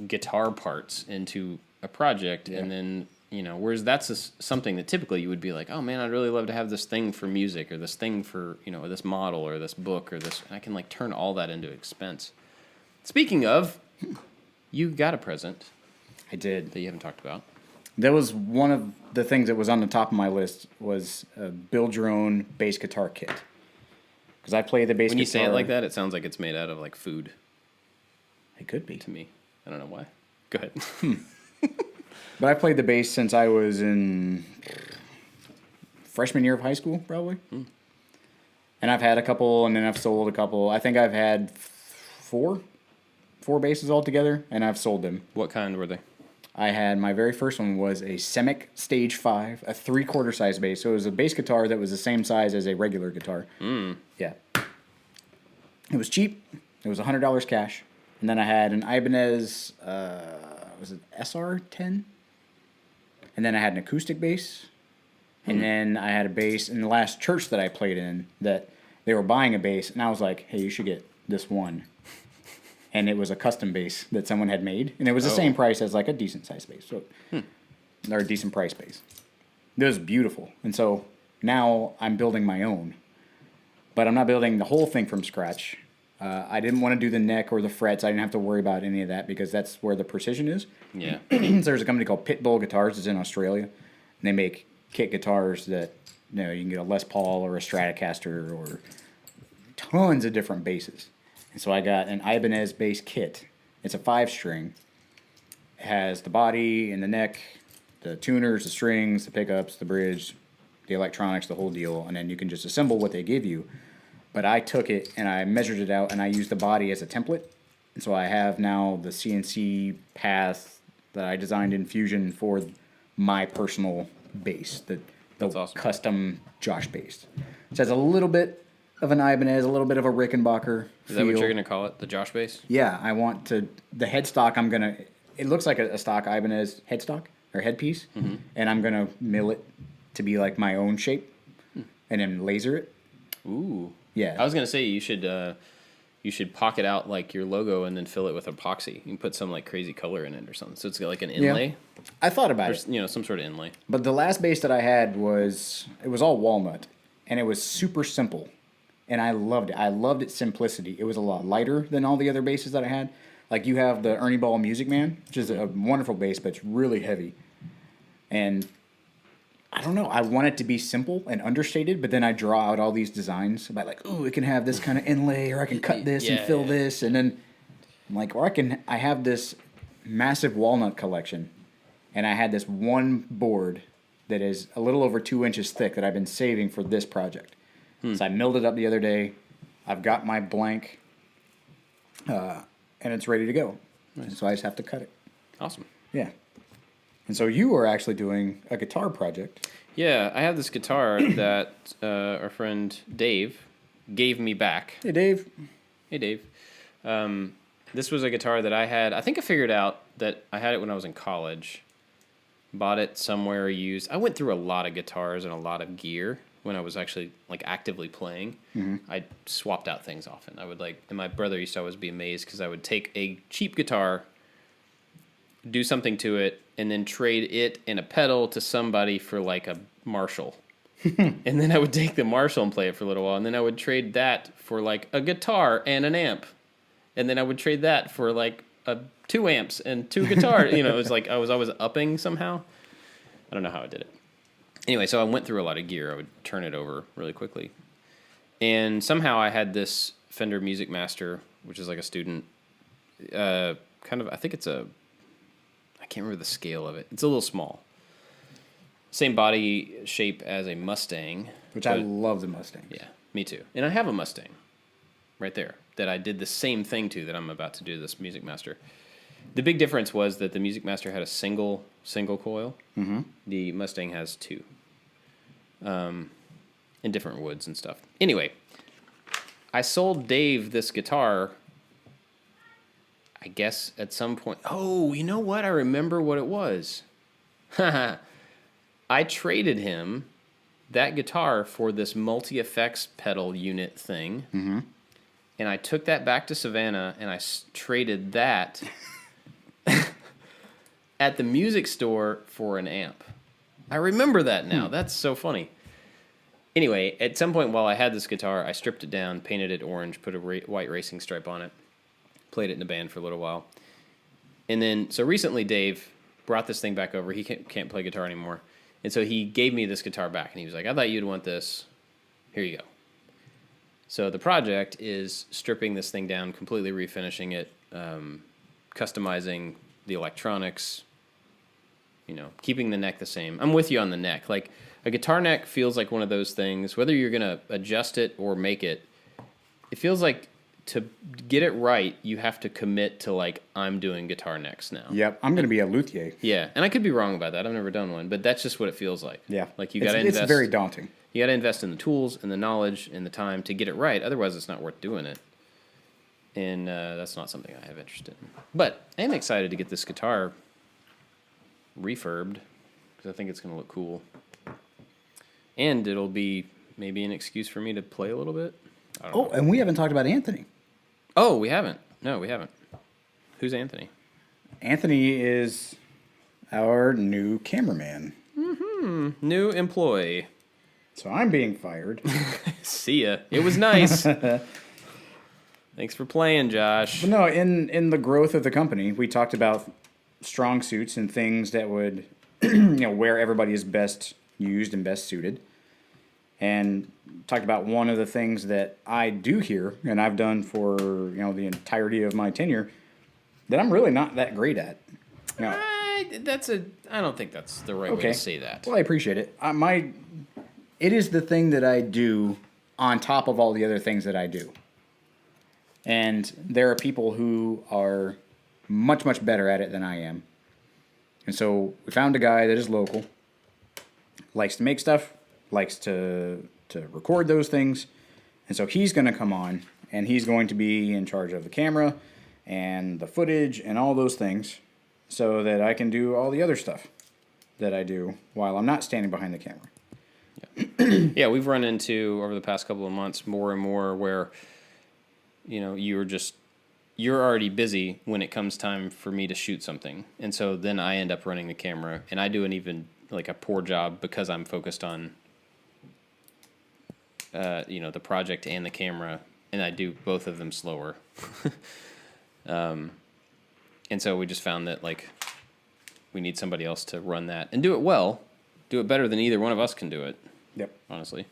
guitar parts into a project, and then, whereas that's something that typically you would be like, oh man, I'd really love to have this thing for music or this thing for, this model or this book or this. And I can like turn all that into expense. Speaking of, you got a present. I did. That you haven't talked about. That was one of the things that was on the top of my list was build your own bass guitar kit. Because I play the bass guitar. When you say it like that, it sounds like it's made out of like food. It could be. To me. I don't know why. Go ahead. But I played the bass since I was in freshman year of high school, probably. And I've had a couple, and then I've sold a couple. I think I've had four basses altogether, and I've sold them. What kind were they? I had my very first one was a Semic Stage 5, a 3/4 size bass. So it was a bass guitar that was the same size as a regular guitar. Yeah. It was cheap. It was $100 cash. And then I had an Ibanez, was it SR10? And then I had an acoustic bass. And then I had a bass in the last church that I played in that they were buying a bass. And I was like, hey, you should get this one. And it was a custom bass that someone had made. And it was the same price as like a decent size bass. So, or a decent price bass. It was beautiful. And so now I'm building my own. But I'm not building the whole thing from scratch. I didn't want to do the neck or the frets. I didn't have to worry about any of that because that's where the precision is. Yeah. So there's a company called Pitbull Guitars. It's in Australia. And they make kit guitars that, you can get a Les Paul or a Stratocaster or tons of different basses. And so I got an Ibanez bass kit. It's a 5-string. It has the body and the neck, the tuners, the strings, the pickups, the bridge, the electronics, the whole deal. And then you can just assemble what they give you. But I took it and I measured it out and I used the body as a template. And so I have now the CNC path that I designed in Fusion for my personal bass, the awesome. Custom Josh bass. It has a little bit of an Ibanez, a little bit of a Rickenbacker Is that what you're going to call it? The Josh bass? Yeah, I want to... The headstock, it looks like a stock Ibanez headstock or headpiece. And I'm going to mill it to be like my own shape and then laser it. Ooh. Yeah. I was going to say you should pocket out like your logo and then fill it with epoxy. You can put some like crazy color in it or something. So it's got like an inlay. Yeah. I thought about it. Some sort of inlay. But the last bass that I had was all walnut. And it was super simple. And I loved it. I loved its simplicity. It was a lot lighter than all the other basses that I had. Like you have the Ernie Ball Music Man, which is a wonderful bass, but it's really heavy. And I don't know. I want it to be simple and understated, but then I draw out all these designs about like, ooh, it can have this kind of inlay, or I can cut this and fill this, and then I'm like, or I have this massive walnut collection, and I had this one board that is a little over 2 inches thick that I've been saving for this project. So I milled it up the other day. I've got my blank, and it's ready to go. Nice. So I just have to cut it. Awesome. Yeah. And so you are actually doing a guitar project. Yeah, I have this guitar that our friend Dave gave me back. Hey, Dave. Hey, Dave. This was a guitar that I had. I think I figured out that I had it when I was in college. Bought it somewhere used. I went through a lot of guitars and a lot of gear when I was actually like actively playing. I swapped out things often. I would and my brother used to always be amazed because I would take a cheap guitar, do something to it, and then trade it and a pedal to somebody for like a Marshall. and then I would take the Marshall and play it for a little while, and then I would trade that for like a guitar and an amp, and then I would trade that for like 2 amps and 2 guitars. It was like I was always upping somehow. I don't know how I did it. Anyway, so I went through a lot of gear. I would turn it over really quickly, and somehow I had this Fender Music Master, which is like a student, kind of. I think I can't remember the scale of it. It's a little small. Same body shape as a Mustang. Which I love the Mustang. Yeah, me too. And I have a Mustang right there that I did the same thing to that I'm about to do this Music Master. The big difference was that the Music Master had a single coil. Mm-hmm. The Mustang has 2. In different woods and stuff. Anyway, I sold Dave this guitar, I guess, at some point. Oh, you know what? I remember what it was. I traded him that guitar for this multi-effects pedal unit thing. Mm-hmm. And I took that back to Savannah, and I traded that at the music store for an amp. I remember that now. That's so funny. Anyway, at some point while I had this guitar, I stripped it down, painted it orange, put a white racing stripe on it, played it in a band for a little while. And then, so recently Dave brought this thing back over. He can't play guitar anymore. And so he gave me this guitar back, and he was like, I thought you'd want this. Here you go. So the project is stripping this thing down, completely refinishing it, customizing the electronics, keeping the neck the same. I'm with you on the neck. Like, a guitar neck feels like one of those things, whether you're going to adjust it or make it, it feels like to get it right, you have to commit to, like, I'm doing guitar necks now. Yep, I'm going to be a luthier. Yeah, and I could be wrong about that. I've never done one, but that's just what it feels like. Yeah. Like, you got to invest. It's very daunting. You got to invest in the tools and the knowledge and the time to get it right. Otherwise, it's not worth doing it. And that's not something I have interest in. But I am excited to get this guitar refurbed because I think it's going to look cool. And it'll be maybe an excuse for me to play a little bit. I don't know. And we haven't talked about Anthony. Oh, we haven't. No, we haven't. Who's Anthony? Anthony is our new cameraman. Mm-hmm. New employee. So I'm being fired. See ya. It was nice. Thanks for playing, Josh. But no, in the growth of the company, we talked about strong suits and things that would, where everybody is best used and best suited. And talked about one of the things that I do here, and I've done for, the entirety of my tenure, that I'm really not that great at. I don't think that's the right way to say that. Well, I appreciate it. It is the thing that I do on top of all the other things that I do. And there are people who are much, much better at it than I am. And so we found a guy that is local, likes to make stuff, likes to record those things. And so he's going to come on, and he's going to be in charge of the camera and the footage and all those things so that I can do all the other stuff that I do while I'm not standing behind the camera. Yeah, we've run into, over the past couple of months, more and more where, you're already busy when it comes time for me to shoot something. And so then I end up running the camera, and I do an even, a poor job because I'm focused on, the project and the camera, and I do both of them slower. And so we just found that, we need somebody else to run that and do it well, do it better than either one of us can do it. Yep. Honestly.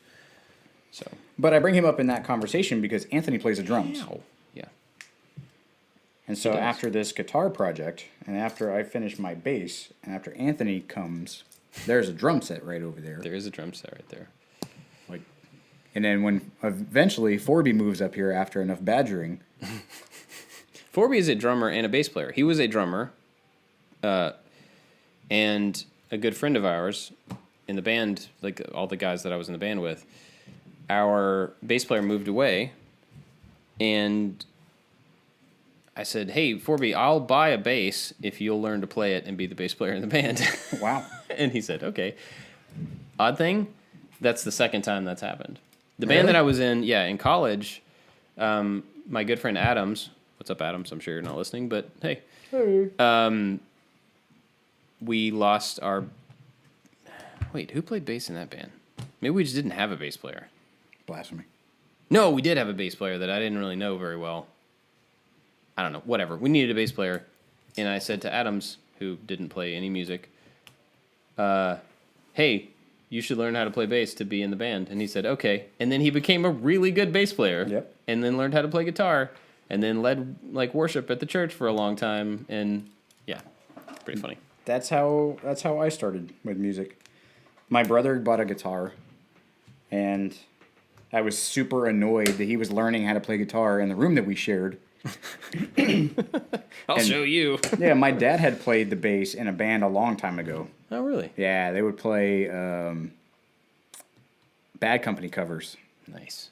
So. But I bring him up in that conversation because Anthony plays the drums. Wow. Yeah. And so after this guitar project, and after I finish my bass, and after Anthony comes, there's a drum set right over there. There is a drum set right there. And then when eventually Forby moves up here after enough badgering. Forby is a drummer and a bass player. He was a drummer, and a good friend of ours in the band, all the guys that I was in the band with. Our bass player moved away, and I said, hey, Forby, I'll buy a bass if you'll learn to play it and be the bass player in the band. Wow. And he said, okay. Odd thing, that's the second time that's happened. The Really? band that I was in college, my good friend Adams, what's up, Adams? I'm sure you're not listening, but hey. Hey. We lost our... Wait, who played bass in that band? Maybe we just didn't have a bass player. Blasphemy. No, we did have a bass player that I didn't really know very well. I don't know. Whatever. We needed a bass player. And I said to Adams, who didn't play any music, hey, you should learn how to play bass to be in the band. And he said, okay. And then he became a really good bass player. Yep. And then learned how to play guitar. And then led like worship at the church for a long time. And yeah, pretty funny. That's how I started with music. My brother bought a guitar, and I was super annoyed that he was learning how to play guitar in the room that we shared. I'll show you. Yeah, my dad had played the bass in a band a long time ago. Oh, really? Yeah, they would play Bad Company covers Nice.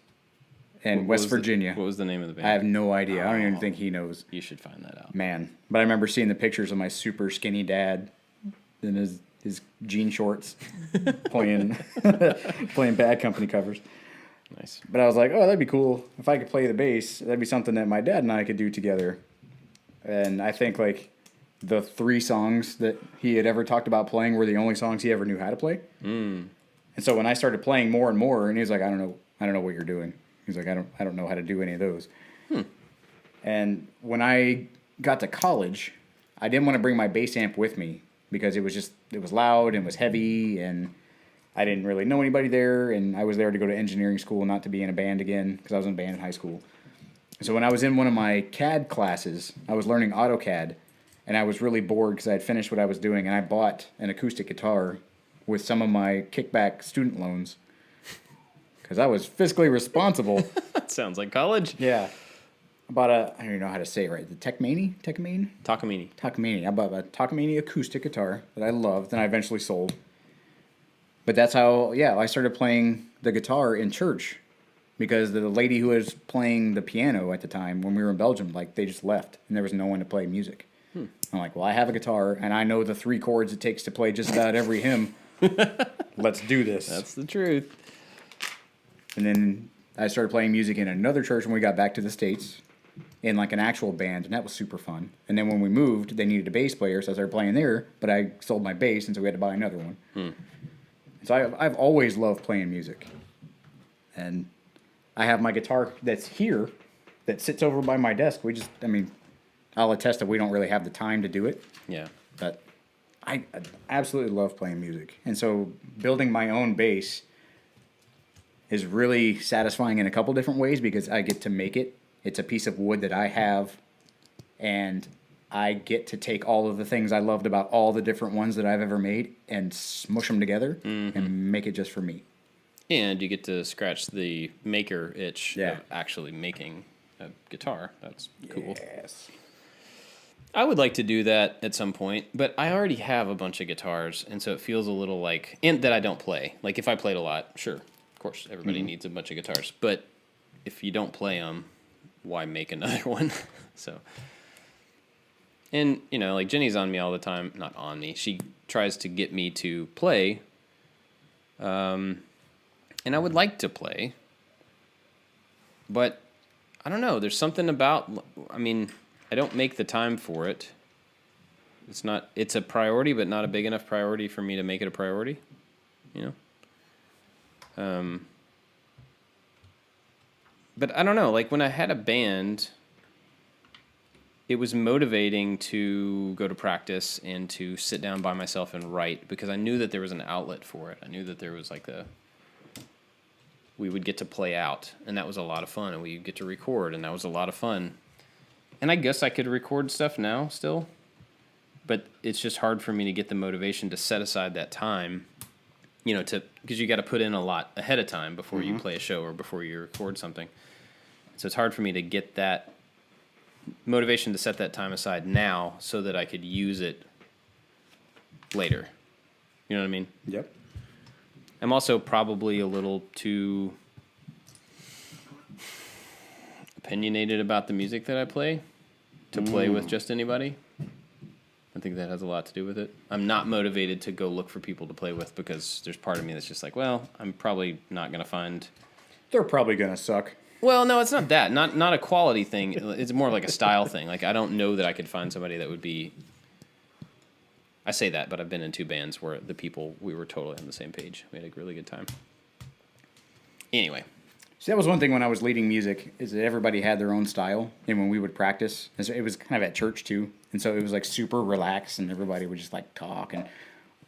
in West Virginia. What was the name of the band? I have no idea. I don't even think he knows. You should find that out. Man. But I remember seeing the pictures of my super skinny dad in his jean shorts playing Bad Company covers. Nice. But I was like, oh, that'd be cool. If I could play the bass, that'd be something that my dad and I could do together. And I think, like, the 3 songs that he had ever talked about playing were the only songs he ever knew how to play. And so when I started playing more and more, and he was like, I don't know what you're doing. He's like, I don't know how to do any of those. And when I got to college, I didn't want to bring my bass amp with me because it was loud and was heavy, and I didn't really know anybody there, and I was there to go to engineering school, not to be in a band again, because I was in a band in high school. So when I was in one of my CAD classes, I was learning AutoCAD, and I was really bored because I had finished what I was doing, and I bought an acoustic guitar with some of my kickback student loans, because I was fiscally responsible. That sounds like college. Yeah. I bought I don't even know how to say it right, the Takamine? Takamine. I bought a Takamine acoustic guitar that I loved, and I eventually sold. But that's how, I started playing the guitar in church, because the lady who was playing the piano at the time when we were in Belgium, like, they just left, and there was no one to play music. I'm like, well, I have a guitar, and I know the 3 chords it takes to play just about every hymn. Let's do this. That's the truth. And then I started playing music in another church when we got back to the States, in like an actual band, and that was super fun. And then when we moved, they needed a bass player, so I started playing there, but I sold my bass, and so we had to buy another one. So I've always loved playing music. And I have my guitar that's here, that sits over by my desk. I'll attest that we don't really have the time to do it. Yeah. But I absolutely love playing music. And so building my own bass is really satisfying in a couple different ways, because I get to make it. It's a piece of wood that I have, and I get to take all of the things I loved about all the different ones that I've ever made and smush them together and make it just for me. And you get to scratch the maker itch Yeah. of actually making a guitar. That's cool. Yes. I would like to do that at some point, but I already have a bunch of guitars, and so it feels a little like, and that I don't play. Like, if I played a lot, sure, of course, everybody needs a bunch of guitars. But if you don't play them, why make another one? So, and, like, Jenny's on me all the time. Not on me. She tries to get me to play, and I would like to play, but I don't know. There's something about, I don't make the time for it. It's a priority, but not a big enough priority for me to make it a priority, But I don't know, like, when I had a band, it was motivating to go to practice and to sit down by myself and write, because I knew that there was an outlet for it. I knew that there was we would get to play out, and that was a lot of fun, and we would get to record, and that was a lot of fun. And I guess I could record stuff now still, but it's just hard for me to get the motivation to set aside that time, because you got to put in a lot ahead of time before you play a show or before you record something. So it's hard for me to get that motivation to set that time aside now so that I could use it later. You know what I mean? Yep. I'm also probably a little too opinionated about the music that I play to play with just anybody. I think that has a lot to do with it. I'm not motivated to go look for people to play with, because there's part of me that's just like, well, I'm probably not going to find... They're probably going to suck. Well, no, it's not that. Not a quality thing. It's more like a style thing. Like, I don't know that I could find somebody that would be... I say that, but I've been in 2 bands where the people, we were totally on the same page. We had a really good time. Anyway. So that was one thing when I was leading music, is that everybody had their own style. And when we would practice, it was kind of at church too. And so it was like super relaxed and everybody would just like talk. And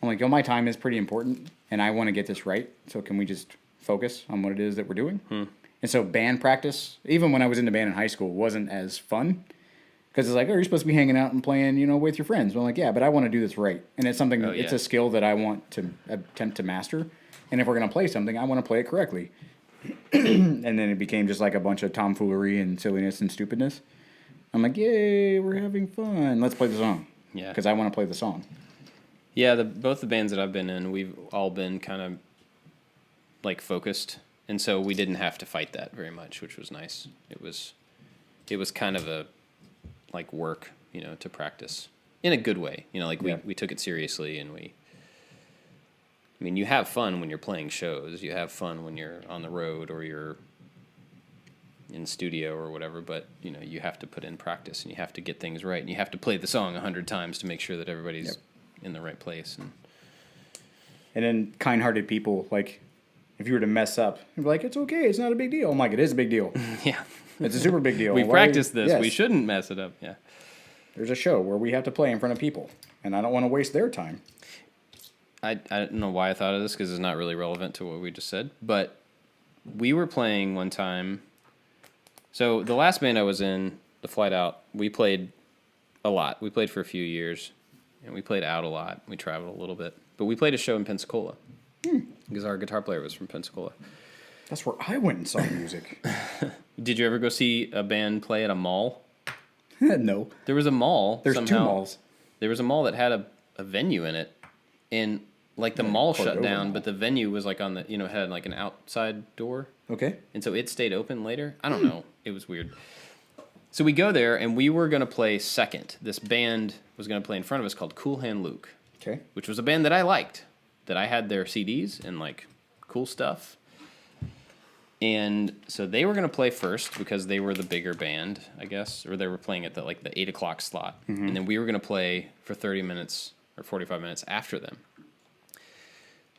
I'm like, yo, my time is pretty important and I want to get this right. So can we just focus on what it is that we're doing? And so band practice, even when I was in the band in high school, wasn't as fun. Because it's like, oh, you're supposed to be hanging out and playing, with your friends. Well, I'm like, yeah, but I want to do this right. And it's something, it's a skill that I want to attempt to master. And if we're going to play something, I want to play it correctly. And then it became just like a bunch of tomfoolery and silliness and stupidness. I'm like, yay, we're having fun. Let's play the song. Yeah. Because I want to play the song. Yeah, both the bands that I've been in, we've all been kind of like focused. And so we didn't have to fight that very much, which was nice. It was kind of a like work, to practice in a good way. We took it seriously and you have fun when you're playing shows. You have fun when you're on the road or you're in studio or whatever, but you have to put in practice and you have to get things right and you have to play the song 100 times to make sure that everybody's in the right place. And then kind-hearted people, like if you were to mess up, you'd be like, it's okay, it's not a big deal. I'm like, it is a big deal. Yeah. It's a super big deal. We practiced this. Yes. We shouldn't mess it up. Yeah. There's a show where we have to play in front of people, and I don't want to waste their time. I don't know why I thought of this because it's not really relevant to what we just said, but we were playing one time. So the last band I was in, the Flight Out, we played a lot. We played for a few years, and we played out a lot. We traveled a little bit, but we played a show in Pensacola because our guitar player was from Pensacola. That's where I went and saw music. Did you ever go see a band play at a mall? No. There was a mall. There's somehow. 2 malls. There was a mall that had a venue in it, and like the mall shut down, but the venue was like on the had like an outside door. Okay. And so it stayed open later. I don't know. It was weird. So we go there, and we were gonna play second. This band was gonna play in front of us called Cool Hand Luke. Okay. Which was a band that I liked, that I had their CDs and like cool stuff. And so they were going to play first because they were the bigger band, I guess, or they were playing at the 8 o'clock slot. Mm-hmm. And then we were going to play for 30 minutes or 45 minutes after them.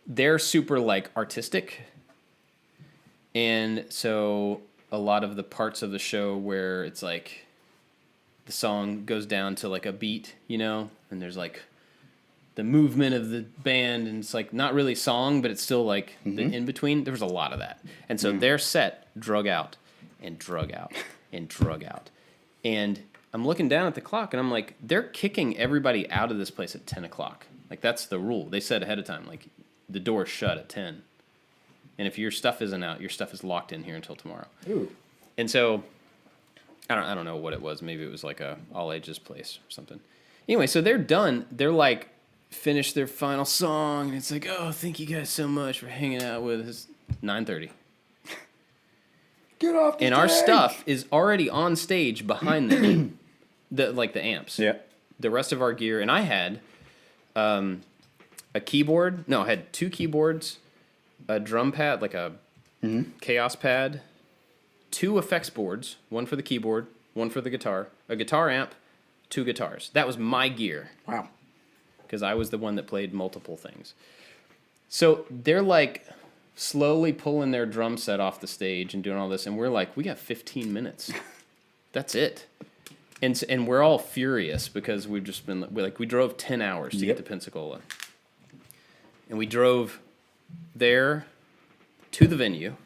They're super artistic. And so a lot of the parts of the show where it's like the song goes down to a beat, and there's the movement of the band, and it's not really song, but it's still the in between. There was a lot of that, and so their set drug out and drug out and drug out, and I'm looking down at the clock, and I'm like, they're kicking everybody out of this place at 10 o'clock. That's the rule. They said ahead of time, the door's shut at 10, and if your stuff isn't out, your stuff is locked in here until tomorrow. Ooh. And so I don't know what it was. Maybe it was a all ages place or something. Anyway, so they're done. They're finish their final song, and it's oh, thank you guys so much for hanging out with us. 9:30. Get off the And tank. our stuff is already on stage behind them. the amps. Yeah. The rest of our gear, and I had a keyboard. No, I had 2 keyboards, a drum pad, a chaos pad, 2 effects boards, one for the keyboard, one for the guitar, a guitar amp, 2 guitars. That was my gear. Wow. Because I was the one that played multiple things. So they're slowly pulling their drum set off the stage and doing all this, and we're we got 15 minutes. That's it. And we're all furious because we've just been we drove 10 hours to get to Pensacola. And we drove there to the venue.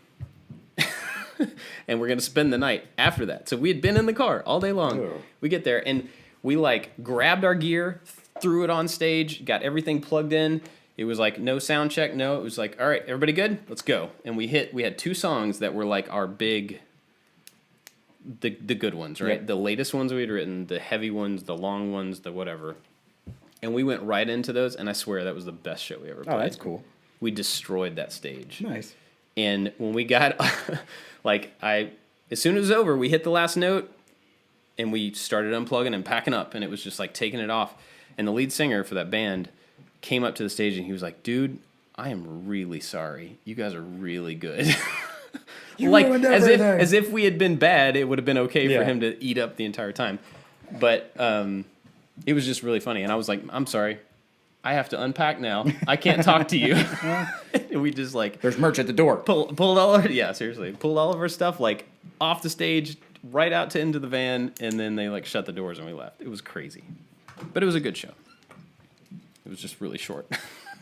And we're going to spend the night after that. So we had been in the car all day long. Oh. We get there, and we grabbed our gear, threw it on stage, got everything plugged in. It was no sound check, no. It was all right, everybody good? Let's go. And we had 2 songs that were our big, the good ones, right? Yep. The latest ones we'd written, the heavy ones, the long ones, the whatever. And we went right into those, and I swear that was the best show we ever played. Oh, that's cool. We destroyed that stage. Nice. And when we got, as soon as it was over, we hit the last note, and we started unplugging and packing up, and it was just taking it off. And the lead singer for that band came up to the stage, and he was like, dude, I am really sorry. You guys are really good. As if we had been bad, it would have been okay for him to eat up the entire time. But it was just really funny. And I was like, I'm sorry. I have to unpack now. I can't talk to you. we just like There's merch at the door. pulled all of seriously, pulled all of our stuff like off the stage, right out to into the van, and then they like shut the doors and we left. It was crazy, but it was a good show. It was just really short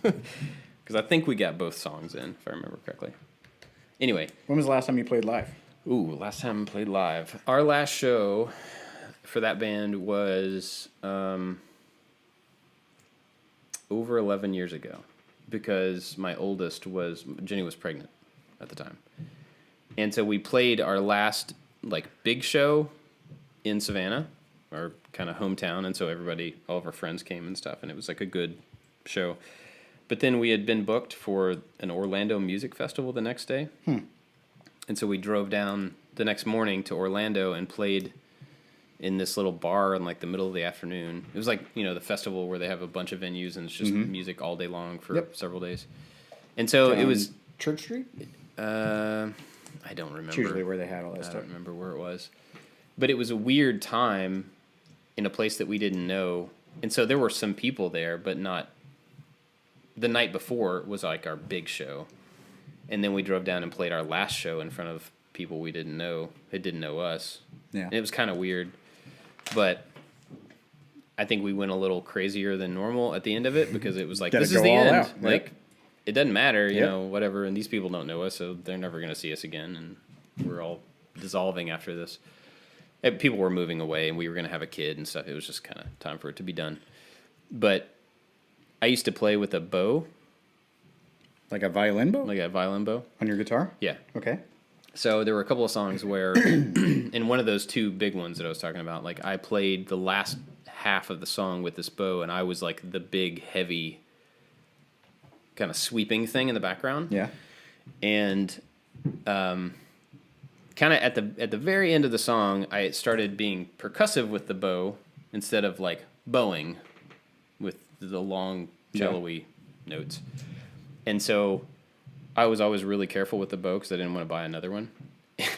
because I think we got both songs in, if I remember correctly. Anyway, When was the last time you played live? last time I played live. Our last show for that band was over 11 years ago, because my oldest Jenny was pregnant at the time. And so we played our last like big show in Savannah, our kind of hometown, and so all of our friends came and stuff, and it was like a good show. But then we had been booked for an Orlando music festival the next day. And so we drove down the next morning to Orlando and played in this little bar in like the middle of the afternoon. It was like, the festival where they have a bunch of venues and it's just music all day long for several days. And so it was Church Street? I don't remember. It's usually where they had all that I stuff. don't remember where it was. But it was a weird time in a place that we didn't know. And so there were some people there, but not... The night before was like our big show. And then we drove down and played our last show in front of people we didn't know. They didn't know us. Yeah. And it was kind of weird. But I think we went a little crazier than normal at the end of it, because it was like, Gotta this is go the all end. out. Like, Yep. It doesn't matter, Yep. whatever. And these people don't know us, so they're never going to see us again. And we're all dissolving after this. And people were moving away, and we were going to have a kid and stuff. It was just kind of time for it to be done. But I used to play with a bow, Like a violin bow? like a violin bow. On your guitar? Yeah. Okay. So there were a couple of songs where, in one of those two big ones that I was talking about, like I played the last half of the song with this bow, and I was like the big, heavy, kind of sweeping thing in the background. Yeah. And kind of at the very end of the song, I started being percussive with the bow instead of like bowing with the long, cello-y notes. And so I was always really careful with the bow because I didn't want to buy another one.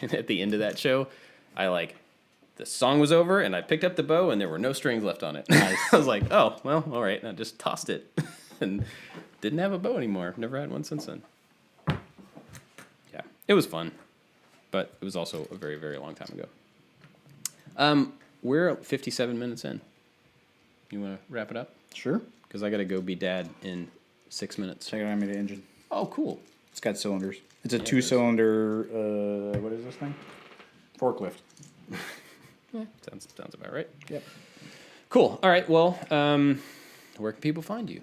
And at the end of that show, the song was over, and I picked up the bow, and there were no strings left on it. Nice. I was like, oh, well, all right. And I just tossed it and didn't have a bow anymore. Never had one since then. Yeah, it was fun, but it was also a very, very long time ago. We're 57 minutes in. You want to wrap it up? Sure. Because I got to go be dad in 6 minutes. Check it out, the engine. Oh, cool. It's got cylinders. It's a two-cylinder, what is this thing? Forklift. Yeah, sounds about right. Yep. Cool. All right. Well, where can people find you?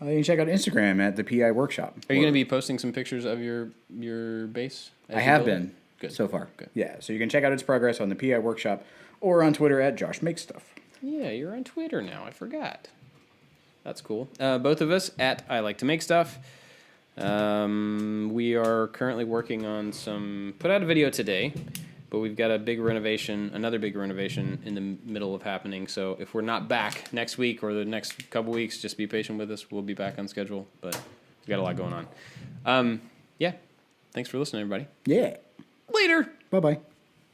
You can check out Instagram at the PI Workshop. Are you going to be posting some pictures of your bass? I have been. Good. So far. Good. Yeah, so you can check out its progress on the PI Workshop or on Twitter at Josh Makes Stuff. Yeah, you're on Twitter now. I forgot. That's cool. Both of us at I Like to Make Stuff. We are currently working on put out a video today, but we've got another big renovation in the middle of happening. So if we're not back next week or the next couple weeks, just be patient with us. We'll be back on schedule, but we've got a lot going on. Yeah. Thanks for listening, everybody. Yeah. Later. Bye-bye.